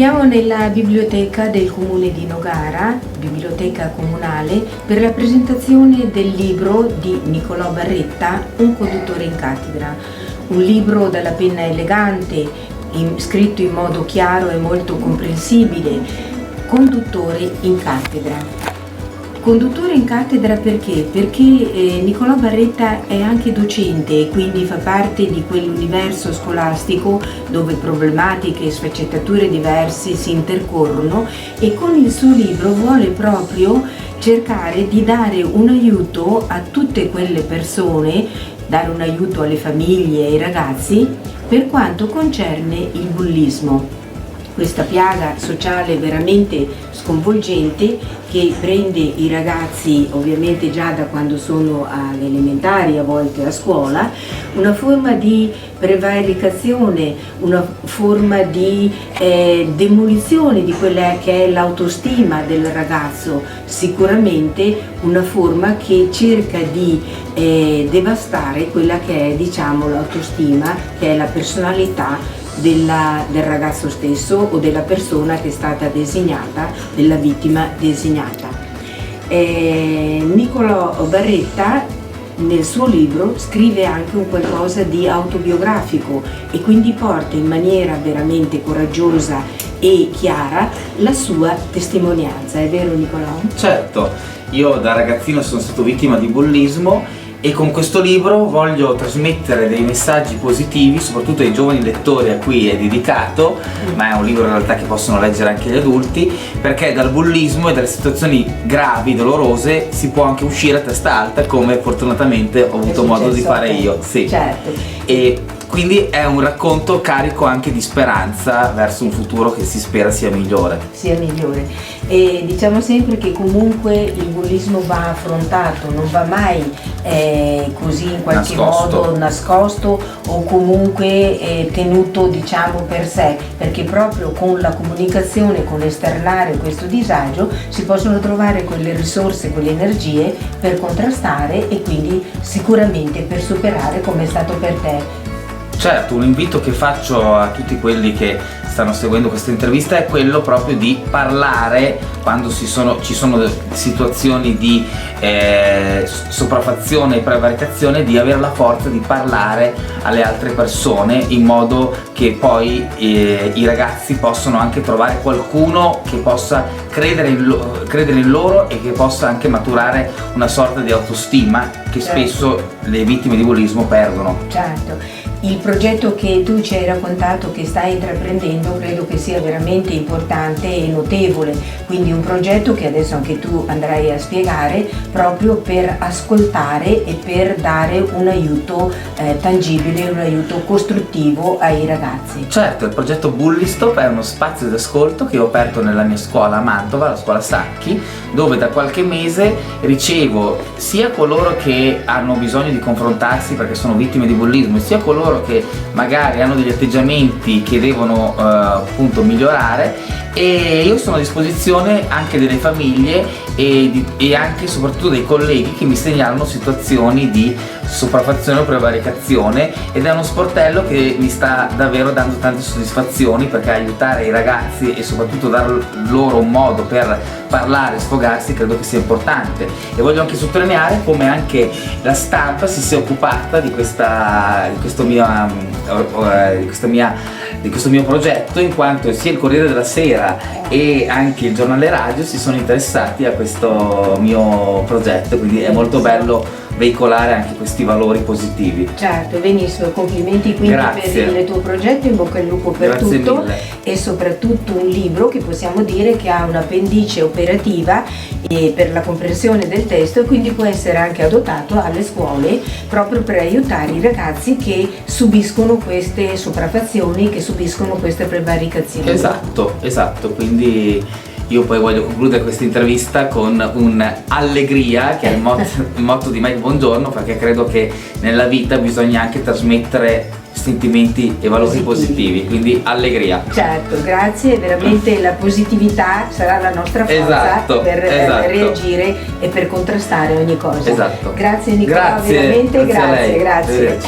troviamo nella biblioteca del comune di Nogara, biblioteca comunale, per la presentazione del libro di Nicolò Barretta, Un conduttore in cattedra. Un libro dalla penna elegante, scritto in modo chiaro e molto comprensibile, Conduttore in cattedra. Conduttore in cattedra perché? Perché Nicolò Barretta è anche docente e quindi fa parte di quell'universo scolastico dove problematiche e sfaccettature diverse si intercorrono, e con il suo libro vuole proprio cercare di dare un aiuto a tutte quelle persone, dare un aiuto alle famiglie e ai ragazzi per quanto concerne il bullismo. Questa piaga sociale veramente sconvolgente che prende i ragazzi ovviamente già da quando sono alle elementari, a volte a scuola, una forma di prevaricazione, una forma di demolizione di quella che è l'autostima del ragazzo, sicuramente una forma che cerca di devastare quella che è, diciamo, l'autostima, che è la personalità del ragazzo stesso o della persona che è stata designata, della vittima designata. Nicolò Barretta nel suo libro scrive anche un qualcosa di autobiografico e quindi porta in maniera veramente coraggiosa e chiara la sua testimonianza. È vero, Nicolò? Certo, io da ragazzino sono stato vittima di bullismo e con questo libro voglio trasmettere dei messaggi positivi, soprattutto ai giovani lettori a cui è dedicato, ma è un libro in realtà che possono leggere anche gli adulti, perché dal bullismo e dalle situazioni gravi, dolorose, si può anche uscire a testa alta, come fortunatamente ho avuto modo di fare io. Sì. Certo. E quindi è un racconto carico anche di speranza verso un futuro che si spera sia migliore. Sia migliore. E diciamo sempre che comunque il bullismo va affrontato, non va mai così in qualche modo nascosto o comunque tenuto, diciamo, per sé, perché proprio con la comunicazione, con esternare questo disagio si possono trovare quelle risorse, quelle energie per contrastare e quindi sicuramente per superare, come è stato per te. Certo, un invito che faccio a tutti quelli che stanno seguendo questa intervista è quello proprio di parlare quando ci sono situazioni di sopraffazione e prevaricazione, di avere la forza di parlare alle altre persone in modo che poi i ragazzi possano anche trovare qualcuno che possa credere in loro e che possa anche maturare una sorta di autostima che spesso le vittime di bullismo perdono. Certo. Il progetto che tu ci hai raccontato che stai intraprendendo credo che sia veramente importante e notevole, quindi un progetto che adesso anche tu andrai a spiegare proprio per ascoltare e per dare un aiuto tangibile, un aiuto costruttivo ai ragazzi. Certo, il progetto Bullistop è uno spazio di ascolto che ho aperto nella mia scuola a Mantova, la scuola Sacchi, dove da qualche mese ricevo sia coloro che hanno bisogno di confrontarsi perché sono vittime di bullismo, sia coloro che magari hanno degli atteggiamenti che devono appunto migliorare, e io sono a disposizione anche delle famiglie e anche soprattutto dei colleghi che mi segnalano situazioni di sopraffazione o prevaricazione, ed è uno sportello che mi sta davvero dando tante soddisfazioni, perché aiutare i ragazzi e soprattutto dar loro un modo per parlare e sfogarsi credo che sia importante. E voglio anche sottolineare come anche la stampa si sia occupata di questo mio progetto, in quanto sia il Corriere della Sera e anche il giornale radio si sono interessati a questo mio progetto, quindi è molto bello veicolare anche questi valori positivi. Certo, benissimo, complimenti quindi per il tuo progetto, in bocca al lupo per tutto. Mille. E soprattutto un libro che possiamo dire che ha un'appendice operativa per la comprensione del testo, e quindi può essere anche adottato alle scuole proprio per aiutare i ragazzi che subiscono queste sopraffazioni, che subiscono queste prevaricazioni. Esatto, quindi io poi voglio concludere questa intervista con un'allegria, che è il motto di Mike Bongiorno, perché credo che nella vita bisogna anche trasmettere sentimenti e valori positivi, quindi allegria. Certo, grazie, veramente la positività sarà la nostra forza per reagire e per contrastare ogni cosa. Esatto. Grazie Nicola, veramente grazie.